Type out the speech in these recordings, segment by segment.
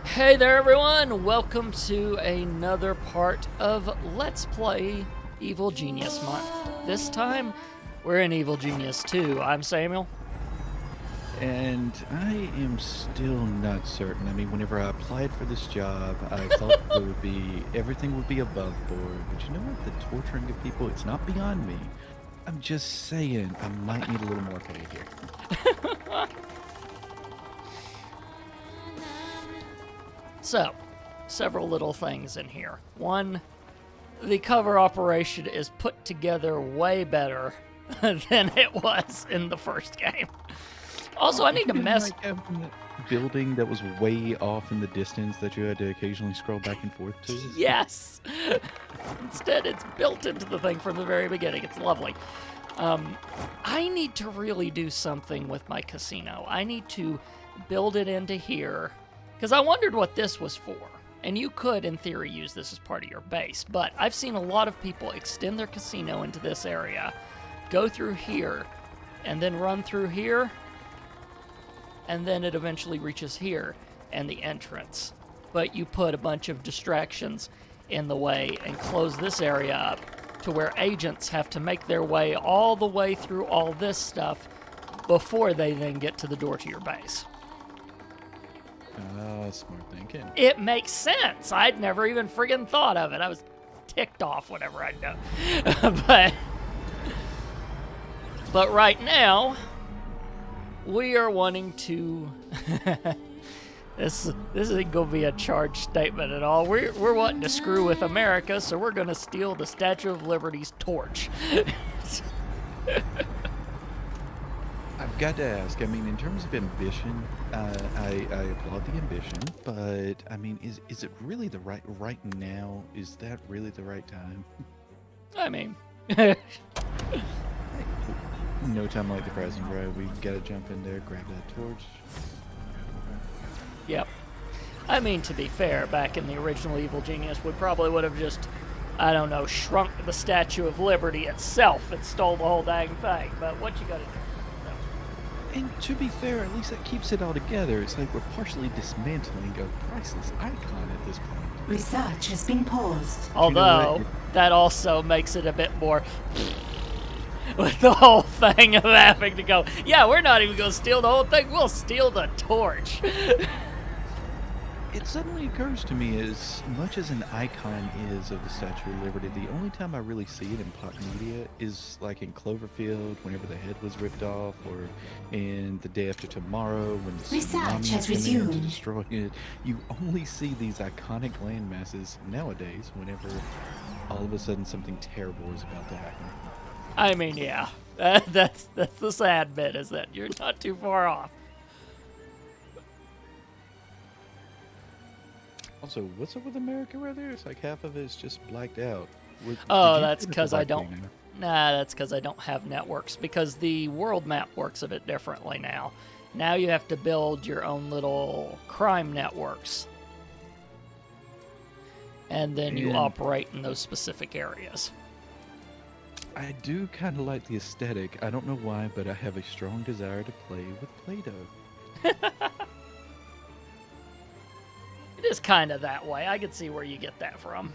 Hey there, everyone! Welcome to another part of Let's Play Evil Genius Month. This time, we're in Evil Genius 2. I'm Samuel. And I am still not certain. I mean, whenever I applied for this job, I thought everything would be above board. But you know what? The torturing of people, it's not beyond me. I'm just saying, I might need a little more pay here. So, several little things in here. One, the cover operation is put together way better than it was in the first game. Also, I need to mess. Like having that building that was way off in the distance that you had to occasionally scroll back and forth to. Yes! Instead, it's built into the thing from the very beginning. It's lovely. I need to really do something with my casino. I need to build it into here, because I wondered what this was for. And you could, in theory, use this as part of your base, but I've seen a lot of people extend their casino into this area, go through here, and then run through here, and then it eventually reaches here and the entrance. But you put a bunch of distractions in the way and close this area up to where agents have to make their way all the way through all this stuff before they then get to the door to your base. Ah, smart thinking. It makes sense. I'd never even friggin' thought of it. I was ticked off whenever I'd know. but right now, we are wanting to. This isn't gonna be a charged statement at all. We're wanting to screw with America, so we're gonna steal the Statue of Liberty's torch. I've got to ask. I mean, in terms of ambition, I applaud the ambition, but I mean, is it really the right now? Is that really the right time? I mean, No time like the present, right? We gotta jump in there, grab that torch. yep. I mean, to be fair, back in the original Evil Genius, we probably would have just, I don't know, shrunk the Statue of Liberty itself and stole the whole dang thing. But what you gotta do? And to be fair, at least that keeps it all together. It's like we're partially dismantling a priceless icon at this point. Research has been paused. Although, that also makes it a bit more with the whole thing of having to go, yeah, we're not even going to steal the whole thing, we'll steal the torch. It suddenly occurs to me, as much as an icon is of the Statue of Liberty, the only time I really see it in pop media is like in Cloverfield, whenever the head was ripped off, or in The Day After Tomorrow, when the Research tsunami has is coming in to resumed. destroy it. You only see these iconic landmasses nowadays whenever all of a sudden something terrible is about to happen. I mean, yeah, that's the sad bit, is that you're not too far off. Also, what's up with America right there? It's like half of it is just blacked out. Oh, Did you that's put it because I black don't. thing now? Nah, that's because I don't have networks. Because the world map works a bit differently now. Now you have to build your own little crime networks, and then you And- operate in those specific areas. I do kind of like the aesthetic. I don't know why, but I have a strong desire to play with Play-Doh. It is kind of that way. I could see where you get that from.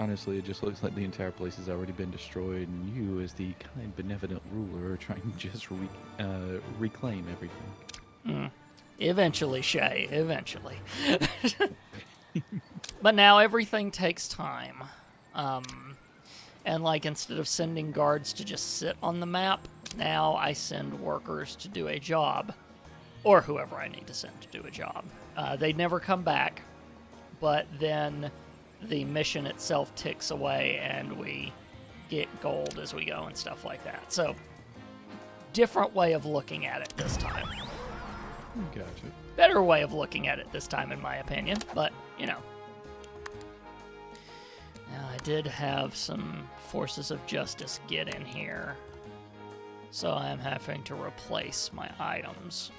Honestly, it just looks like the entire place has already been destroyed, and you, as the kind, benevolent ruler, are trying to just reclaim everything. Eventually, Shay. Eventually. But now everything takes time. And like instead of sending guards to just sit on the map, now I send workers to do a job. Or whoever I need to send to do a job. They never come back, but then the mission itself ticks away and we get gold as we go and stuff like that. So, different way of looking at it this time. Gotcha. Better way of looking at it this time, in my opinion, but, you know. Now, I did have some forces of justice get in here, so I'm having to replace my items.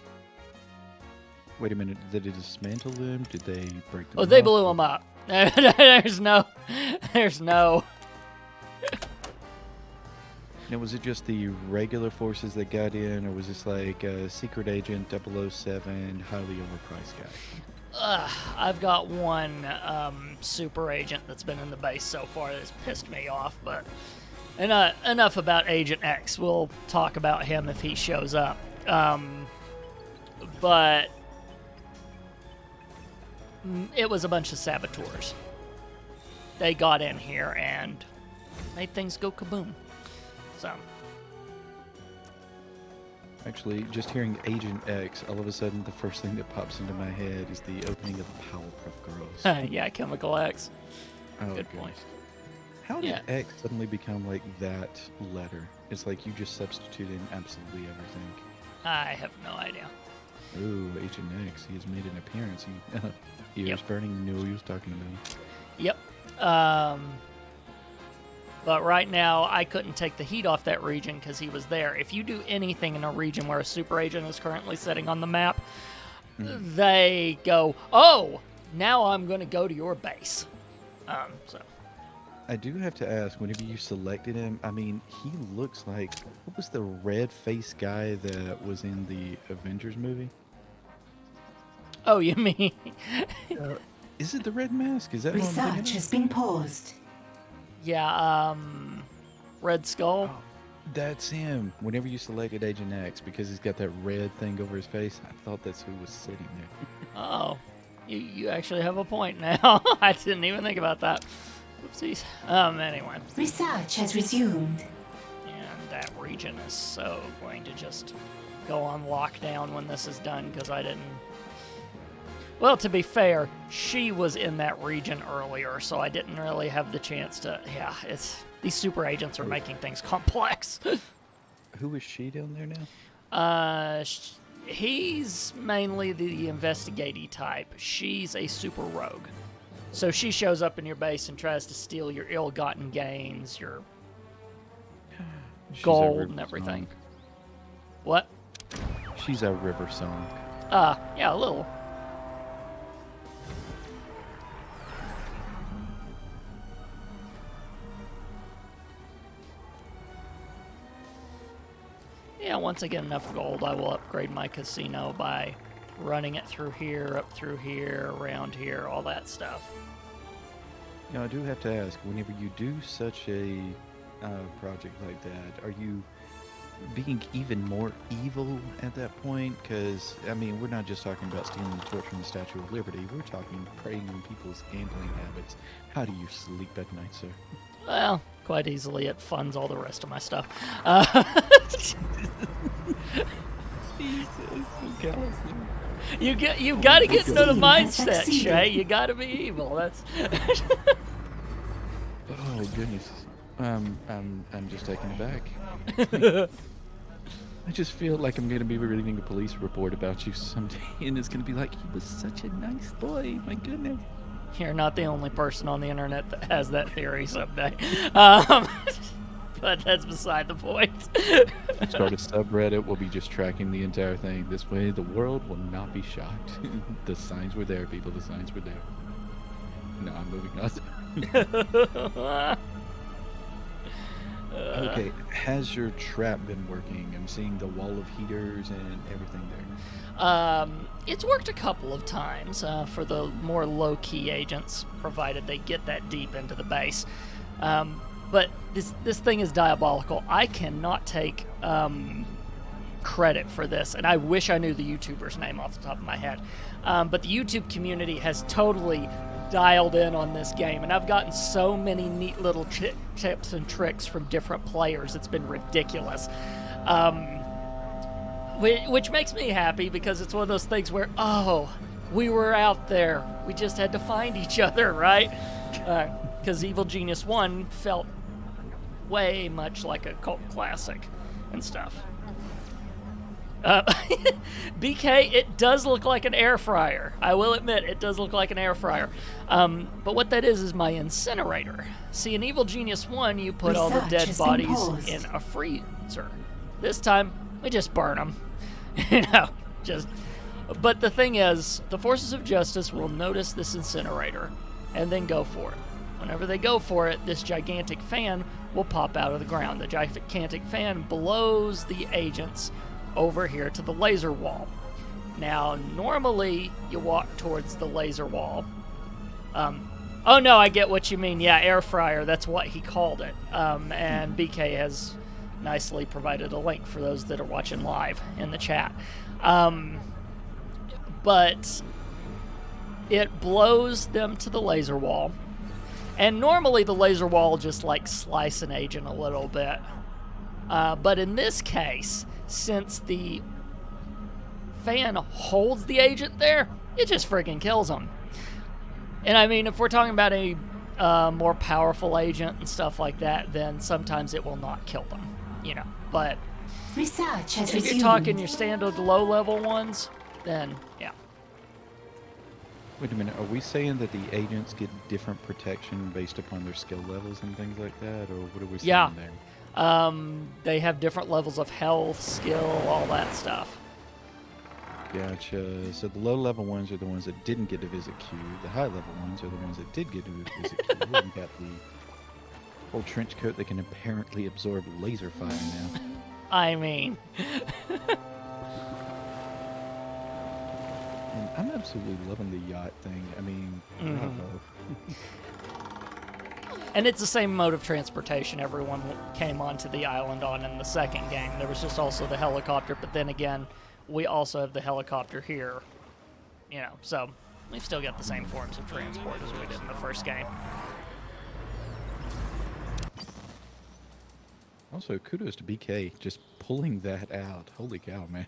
Wait a minute, did they dismantle them? Did they break them Oh, they up? blew them up. There's no. Now, was it just the regular forces that got in, or was this like a secret agent 007, highly overpriced guy? I've got one super agent that's been in the base so far that's pissed me off, but enough about Agent X. We'll talk about him if he shows up. But it was a bunch of saboteurs. They got in here and made things go kaboom. So... Actually, just hearing Agent X, all of a sudden the first thing that pops into my head is the opening of the Powerpuff Girls. yeah, Chemical X. Oh, Good goodness. point. How did Yeah. X suddenly become like that letter? It's like you just substituted in absolutely everything. I have no idea. Ooh, Agent X, he has made an appearance. He, ears burning, knew what he was talking about. Yep. But right now, I couldn't take the heat off that region because he was there. If you do anything in a region where a super agent is currently sitting on the map, they go, oh, now I'm going to go to your base. So I do have to ask, whenever you selected him, I mean, he looks like, what was the red-faced guy that was in the Avengers movie? Oh, you mean... Is it the Red Mask? Is that what I'm Research thinking has been paused. yeah, Red Skull? of? That's him. Whenever you selected Agent X, because he's got that red thing over his face, I thought that's who was sitting there. Oh, you actually have a point now. I didn't even think about that. Oopsies. Anyway. Research has resumed. And that region is so going to just go on lockdown when this is done because I didn't... Well, to be fair, she was in that region earlier, so I didn't really have the chance to... Yeah, these super agents are making things complex. Who is she down there now? He's mainly the investigatey type. She's a super rogue. So she shows up in your base and tries to steal your ill-gotten gains, your She's a gold river and everything. song. What? She's a river song. Yeah, a little. Yeah, once I get enough gold, I will upgrade my casino by running it through here, up through here, around here, all that stuff. Now, I do have to ask, whenever you do such a project like that, are you being even more evil at that point? Because, I mean, we're not just talking about stealing the torch from the Statue of Liberty. We're talking preying on people's gambling habits. How do you sleep at night, sir? Well, quite easily. It funds all the rest of my stuff. You got to get into the mindset, Shay. You got to be evil. That's. Oh, goodness. I'm just taken aback. I just feel like I'm going to be reading a police report about you someday, and it's going to be like, he was such a nice boy. My goodness. You're not the only person on the internet that has that theory someday. But that's beside the point. Start a subreddit. We'll be just tracking the entire thing. This way, the world will not be shocked. The signs were there, people. The signs were there. No, I'm moving on. Okay, has your trap been working? I'm seeing the wall of heaters and everything there. It's worked a couple of times for the more low-key agents, provided they get that deep into the base. But this thing is diabolical. I cannot take credit for this, and I wish I knew the YouTuber's name off the top of my head. But the YouTube community has totally dialed in on this game, and I've gotten so many neat little tips and tricks from different players. It's been ridiculous. Which makes me happy because it's one of those things where, oh, we were out there. We just had to find each other, right? Because Evil Genius 1 felt way much like a cult classic and stuff. BK, it does look like an air fryer. I will admit, it does look like an air fryer. But what that is my incinerator. See, in Evil Genius 1, you put all the Research dead has been bodies paused. in a freezer. This time, we just burn them. But the thing is, the forces of justice will notice this incinerator and then go for it. Whenever they go for it, this gigantic fan will pop out of the ground. The gigantic fan blows the agents over here to the laser wall. Now, normally you walk towards the laser wall. Oh no, I get what you mean. Yeah, air fryer. That's what he called it. And BK has nicely provided a link for those that are watching live in the chat. But it blows them to the laser wall. And normally the laser wall will just like slice an agent a little bit. But in this case, since the fan holds the agent there, it just friggin' kills them. And I mean, if we're talking about a more powerful agent and stuff like that, then sometimes it will not kill them, you know. But Research has if resumed. you're talking your standard low-level ones, then yeah. Wait a minute, are we saying that the agents get different protection based upon their skill levels and things like that, or what are we saying Yeah. there? They have different levels of health, skill, all that stuff. Gotcha. So the low-level ones are the ones that didn't get to visit Q. The high-level ones are the ones that did get to visit Q. And got the whole trench coat that can apparently absorb laser fire now. I mean, And I'm absolutely loving the yacht thing. I mean, bravo. and it's the same mode of transportation everyone came onto the island on in the second game. There was just also the helicopter, but then again, we also have the helicopter here, you know, so we've still got the same forms of transport as we did in the first game. Also, kudos to BK just pulling that out. Holy cow, man.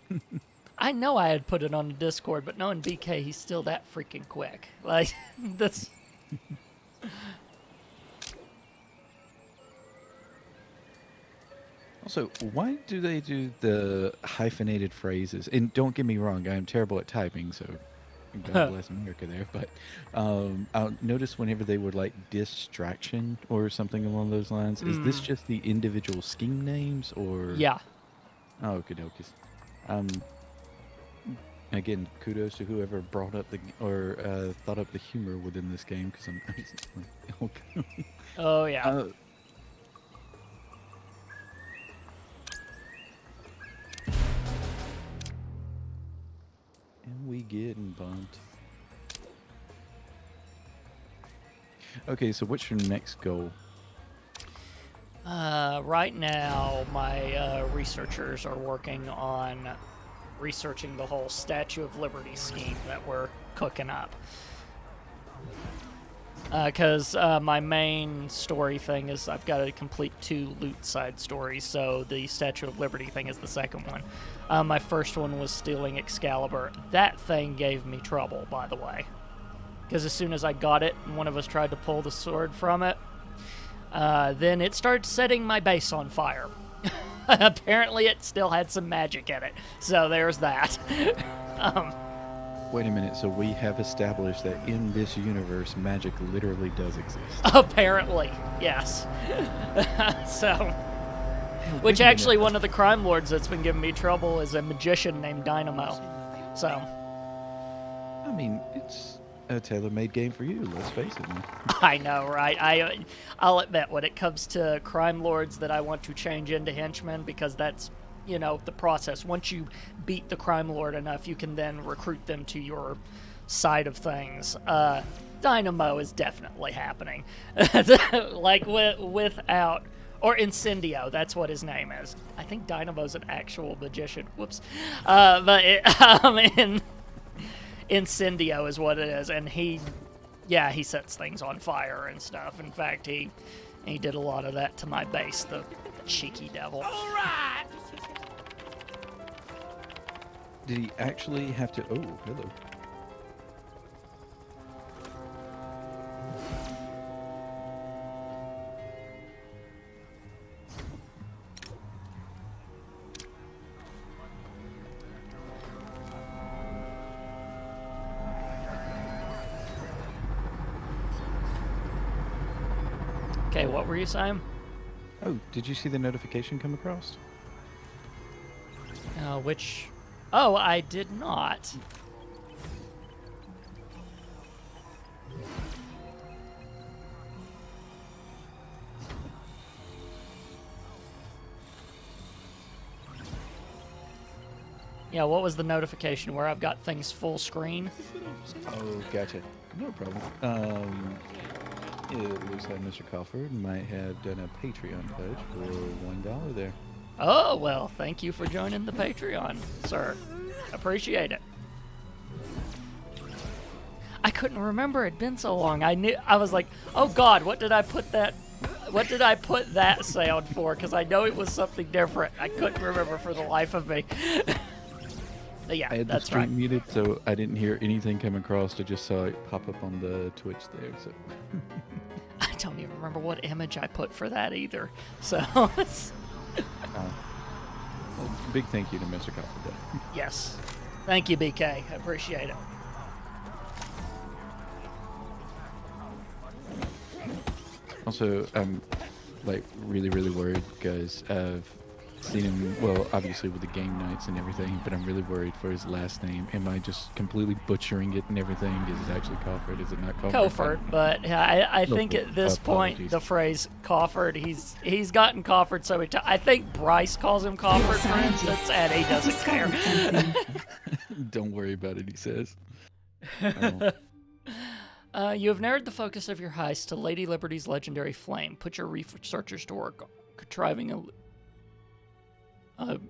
I know I had put it on the Discord, but knowing BK, he's still that freaking quick. Like, that's... Also, why do they do the hyphenated phrases? And don't get me wrong, I am terrible at typing, so God bless America there. But I'll notice whenever they were like distraction or something along those lines, is this just the individual scheme names or? Yeah. Oh, okie dokies. Again, kudos to whoever brought up or thought up the humor within this game, because I'm just like, okay. Oh, yeah. And we getting bumped. Okay, so what's your next goal? Right now, my researchers are working on researching the whole Statue of Liberty scheme that we're cooking up. Because my main story thing is I've got to complete 2 loot side stories, so the Statue of Liberty thing is the second one. My first one was stealing Excalibur. That thing gave me trouble, by the way. Because as soon as I got it, and one of us tried to pull the sword from it, then it started setting my base on fire. Apparently it still had some magic in it, so there's that. Wait a minute, so we have established that in this universe, magic literally does exist. Apparently, yes. So, which actually one of the crime lords that's been giving me trouble is a magician named Dynamo. So, I mean, it's a tailor-made game for you, let's face it, man. I know, right? I'll admit, when it comes to crime lords that I want to change into henchmen, because that's, you know, the process. Once you beat the crime lord enough, you can then recruit them to your side of things. Dynamo is definitely happening. Like, without... Or Incendio, that's what his name is. I think Dynamo's an actual magician. Whoops. But Incendio is what it is, and he sets things on fire and stuff. In fact, he did a lot of that to my base, the cheeky devil. All right. Did he actually have to... Oh, hello. Okay, what were you saying? Oh, did you see the notification come across? Which... Oh, I did not. Yeah, what was the notification where I've got things full screen? Oh, gotcha. No problem. It looks like Mr. Crawford might have done a Patreon pledge for $1 there. Oh, well, thank you for joining the Patreon, sir. Appreciate it. I couldn't remember, it'd been so long. I was like, oh God, what did I put that sound for? Because I know it was something different. I couldn't remember for the life of me. But yeah, I had the that's stream right. muted, so I didn't hear anything come across. I just saw it pop up on the Twitch there. So I don't even remember what image I put for that either. So, big thank you to Mr. Crawford there. yes. Thank you, BK. I appreciate it. Also, I'm like really worried because I've seen him, well, obviously with the game nights and everything, but I'm really worried for his last name. Am I just completely butchering it and everything? Is it actually Crawford? Is it not Crawford? Coford, but I think Coford. at this point Apologies. the phrase Crawford, he's gotten Crawford so many times. I think Bryce calls him Crawford, for instance, and he doesn't care. Discovered something. Don't worry about it, he says. I won't. You have narrowed the focus of your heist to Lady Liberty's legendary flame. Put your researchers to work contriving a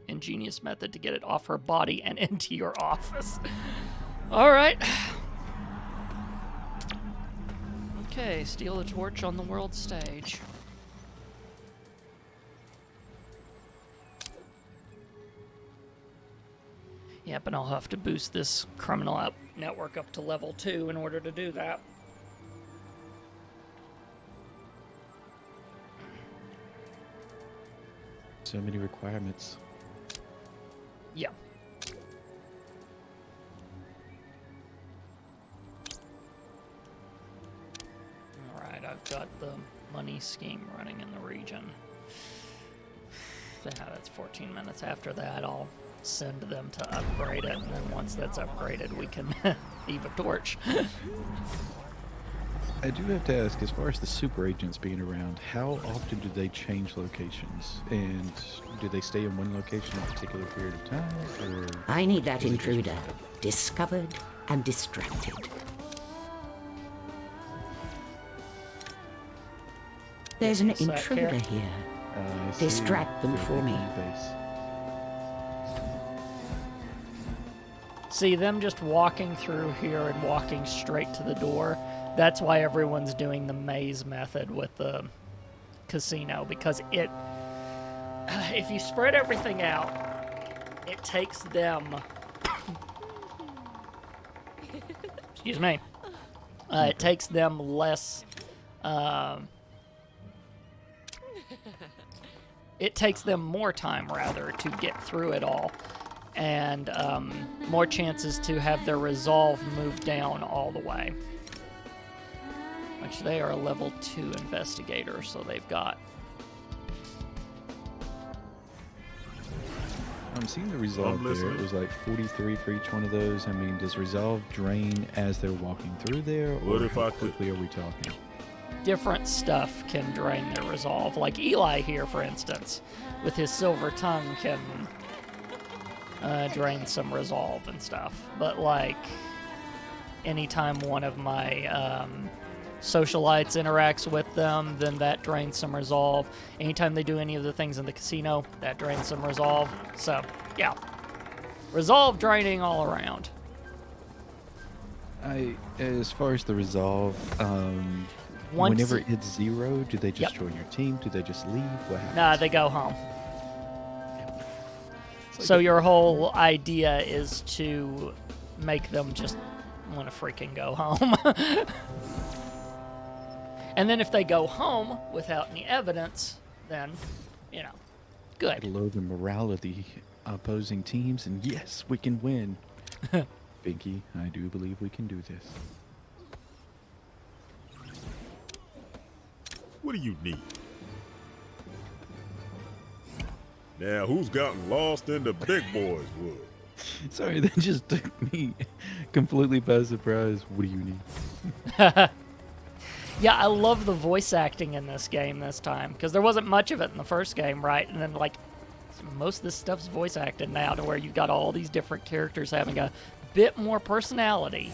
ingenious method to get it off her body and into your office. All right. Okay, steal the torch on the world stage. Yep, and I'll have to boost this criminal network up to level 2 in order to do that. So many requirements. Yeah. Alright, I've got the money scheme running in the region. Yeah, that's 14 minutes. After that, I'll send them to upgrade it, and then once that's upgraded, we can leave a torch. I do have to ask, as far as the super agents being around, how often do they change locations? And do they stay in one location a particular period of time? Or I need that is it just- intruder discovered and distracted. There's an Yes, that intruder care? here. I see. Distract them So for me. base. See, them just walking through here and walking straight to the door, that's why everyone's doing the maze method with the casino, because if you spread everything out, it takes them excuse me, it takes them less it takes them more time, rather, to get through it all, and more chances to have their resolve move down all the way. Which they are a level 2 investigator, so they've got. I'm seeing the resolve I'm there. listening. It was like 43 for each one of those. I mean, does resolve drain as they're walking through there? What or if how I could- quickly are we talking? Different stuff can drain their resolve. Like Eli here, for instance, with his silver tongue can drain some resolve and stuff. But like, anytime one of my socialites interacts with them, then that drains some resolve. Anytime they do any of the things in the casino, that drains some resolve. So, yeah. Resolve draining all around. As far as the resolve, Once- whenever it's 0, do they just Yep. join your team? Do they just leave? What happens? Nah, they go home. It's like So a- your whole idea is to make them just want to freaking go home. And then if they go home without any evidence, then, you know, good. lower the morale of the opposing teams, and yes, we can win. Binky, I do believe we can do this. What do you need? Now, who's gotten lost in the big boys' wood? Sorry, that just took me completely by surprise. What do you need? Yeah, I love the voice acting in this game this time, because there wasn't much of it in the first game, right? And then, like, So most of this stuff's voice acted now, to where you've got all these different characters having a bit more personality.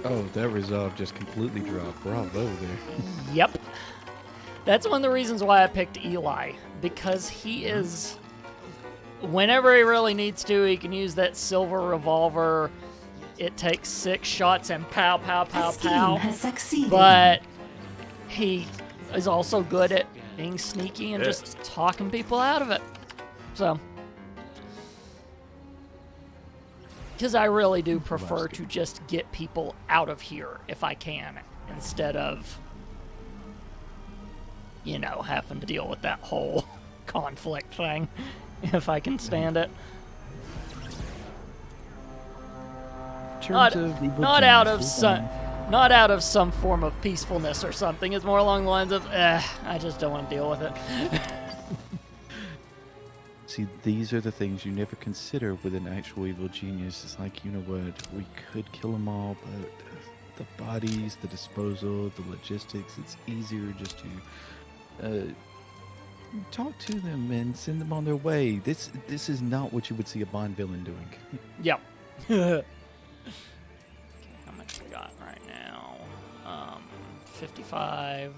Oh, that resolve just completely dropped. Bravo there. Yep. That's one of the reasons why I picked Eli, because he is, whenever he really needs to, he can use that silver revolver. It takes 6 shots and pow, pow, pow, This team pow. has succeeded. But he is also good at being sneaky and Yeah. just talking people out of it. So, because I really do prefer to just get people out of here if I can, instead of, you know, having to deal with that whole conflict thing, if I can stand it. Not, not out of some form of peacefulness or something. It's more along the lines of, I just don't want to deal with it. See, these are the things you never consider with an actual evil genius. It's like, you know what, we could kill them all, but the bodies, the disposal, the logistics, it's easier just to talk to them and send them on their way. This is not what you would see a Bond villain doing. Yep. Okay, how much we got right now? 55.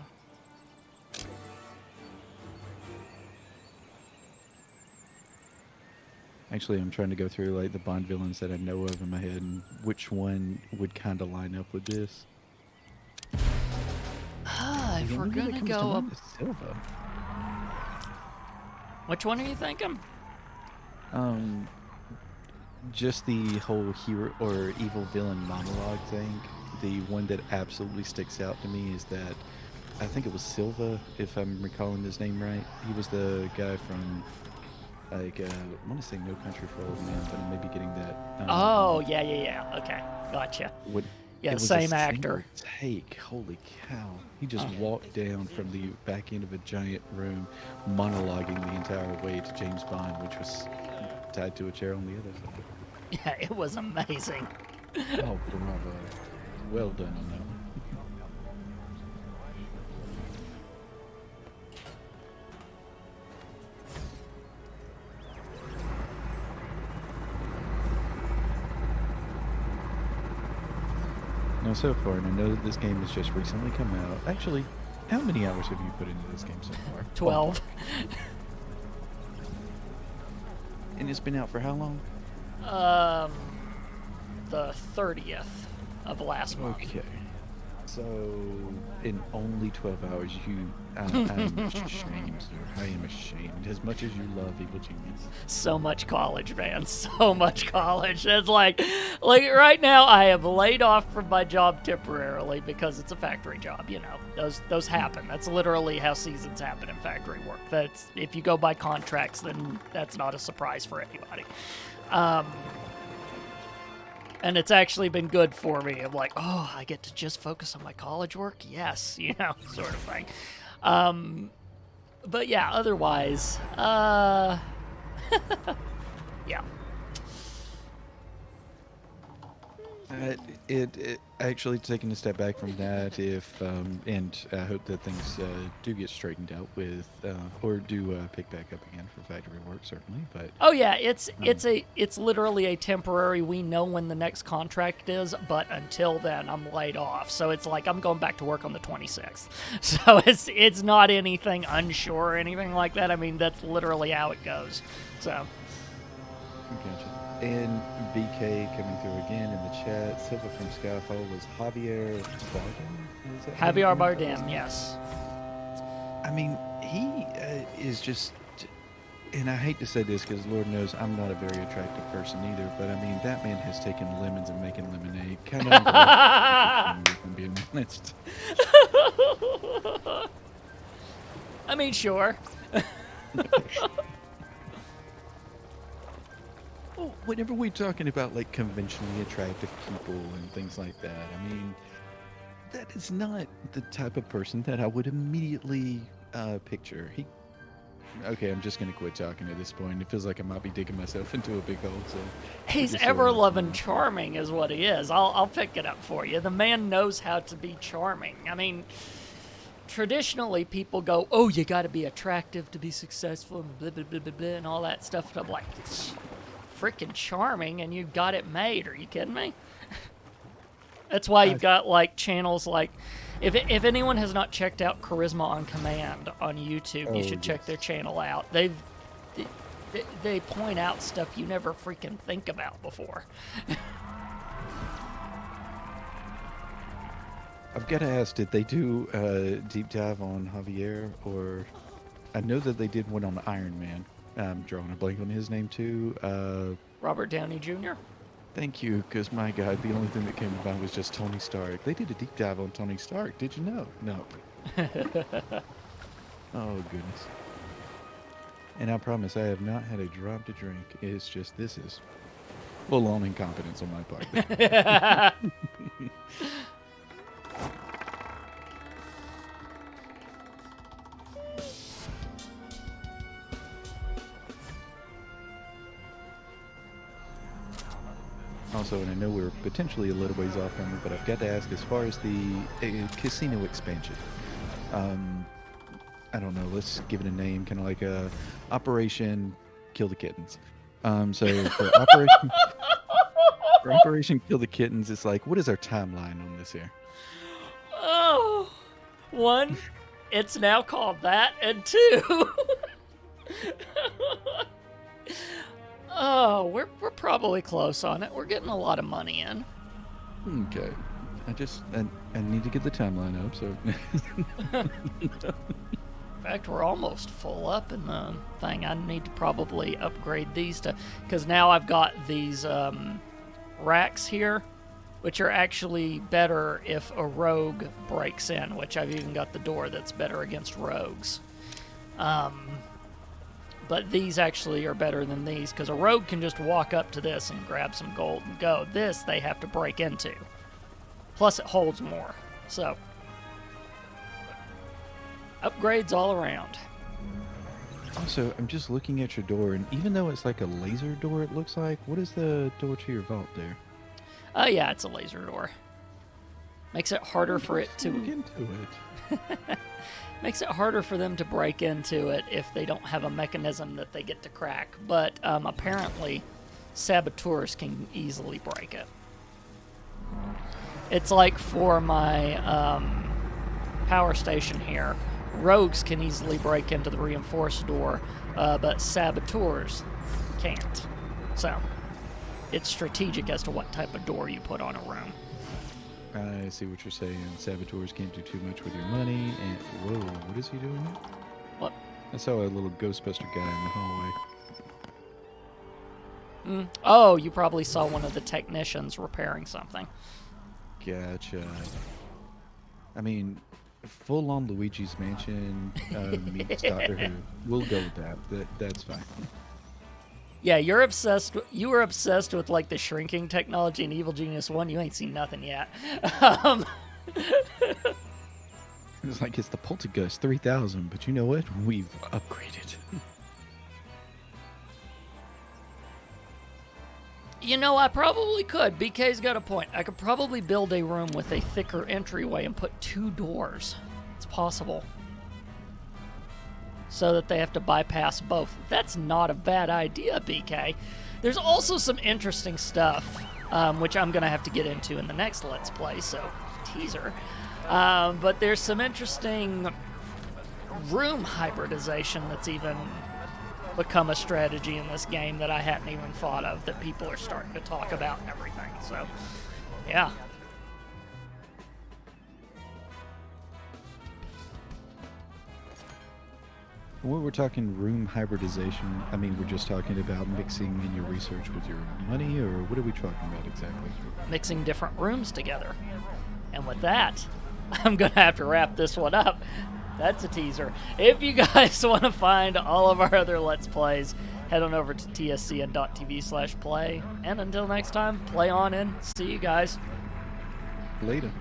Actually, I'm trying to go through like the Bond villains that I know of in my head and which one would kind of line up with this. If The we're only one that gonna comes to go up, mind is Silva. which one are you thinking? Just the whole hero or evil villain monologue thing. The one that absolutely sticks out to me is that I think it was Silva, if I'm recalling his name right. He was the guy from like I want to say No Country for Old Men, but I may be getting that. Oh, yeah. Okay, gotcha. What? Yeah, it was same a actor. single take. Holy cow! He just walked down from the back end of a giant room, monologuing the entire way to James Bond, which was tied to a chair on the other side. Yeah, it was amazing. Oh, bravo! Well done on that one. Now, so far, and I know that this game has just recently come out. Actually, how many hours have you put into this game so far? 12. And it's been out for how long? The 30th of last month. Okay. So, in only 12 hours, I'm ashamed, sir. I am ashamed. As much as you love Evil Genius. So much college, man. So much college. It's like right now I am laid off from my job temporarily because it's a factory job, you know. Those happen. That's literally how seasons happen in factory work. That's if you go by contracts, then that's not a surprise for anybody. And it's actually been good for me. I'm like, oh, I get to just focus on my college work? Yes, you know, sort of thing. But yeah, otherwise, yeah. It actually taking a step back from that, if and I hope that things do get straightened out with, or do pick back up again for factory work, certainly. But Oh yeah, it's literally a temporary. We know when the next contract is, but until then, I'm laid off. So it's like I'm going back to work on the 26th. So it's not anything unsure or anything like that. I mean, that's literally how it goes. So gotcha. And BK coming through again in the chat. Silva from Skyfall was Javier Bardem. Is that how you Javier pronounce it? Bardem, yes. I mean, he is just, and I hate to say this because Lord knows I'm not a very attractive person either, but I mean, that man has taken lemons and making lemonade. Kind of, if I'm being honest. I mean, sure. Well, whenever we're talking about like conventionally attractive people and things like that, I mean, that is not the type of person that I would immediately picture. Okay, I'm just gonna quit talking at this point. It feels like I might be digging myself into a big hole. So He's just so ever much loving, fun. charming, is what he is. I'll pick it up for you. The man knows how to be charming. I mean, traditionally people go, "Oh, you got to be attractive to be successful," and blah blah blah blah blah, and all that stuff. And I'm like, it's freaking charming, and you got it made. Are you kidding me? That's why you've got like channels like. If anyone has not checked out Charisma on Command on YouTube, you should check their channel out. They point out stuff you never freaking think about before. I've got to ask, did they do a deep dive on Javier, or I know that they did one on Iron Man. I'm drawing a blank on his name too. Robert Downey Jr. Thank you, because my God, the only thing that came about was just Tony Stark. They did a deep dive on Tony Stark. Did you know? No. Oh goodness. And I promise I have not had a drop to drink. It's just this is full-on incompetence on my part. Also, and I know we're potentially a little ways off from it, but I've got to ask, as far as the casino expansion, I don't know, let's give it a name, kind of like Operation Kill the Kittens. So for Operation Kill the Kittens, it's like, what is our timeline on this here? Oh, one, it's now called that, and two, oh, we're probably close on it. We're getting a lot of money in. Okay. I need to get the timeline up, so... In fact, we're almost full up in the thing. I need to probably upgrade these to... Because now I've got these racks here, which are actually better if a rogue breaks in, which I've even got the door that's better against rogues. But these actually are better than these, because a rogue can just walk up to this and grab some gold and go. This, they have to break into. Plus, it holds more. So, upgrades all around. Also, I'm just looking at your door, and even though it's like a laser door, it looks like, what is the door to your vault there? Oh, yeah, it's a laser door. Makes it harder for it to... Look into it. Makes it harder for them to break into it if they don't have a mechanism that they get to crack. But apparently, saboteurs can easily break it. It's like for my power station here, rogues can easily break into the reinforced door, but saboteurs can't. So, it's strategic as to what type of door you put on a room. I see what you're saying. Saboteurs can't do too much with your money. And whoa, what is he doing? What? I saw a little Ghostbuster guy in the hallway. Oh, you probably saw one of the technicians repairing something. Gotcha. I mean, full-on Luigi's Mansion meets Doctor Who. We'll go with that. That's fine. Yeah, you're obsessed. You were obsessed with like the shrinking technology in Evil Genius 1. You ain't seen nothing yet. It's like it's the Poltergeist 3000, but you know what? We've upgraded. You know, I probably could. BK's got a point. I could probably build a room with a thicker entryway and put 2 doors. It's possible. So that they have to bypass both. That's not a bad idea, BK. There's also some interesting stuff, which I'm going to have to get into in the next Let's Play, so teaser. But there's some interesting room hybridization that's even become a strategy in this game that I hadn't even thought of, that people are starting to talk about and everything. So, yeah. When we're talking room hybridization, I mean, we're just talking about mixing in your research with your money, or what are we talking about exactly? Mixing different rooms together. And with that, I'm going to have to wrap this one up. That's a teaser. If you guys want to find all of our other Let's Plays, head on over to tscn.tv/play. And until next time, play on and see you guys. Later.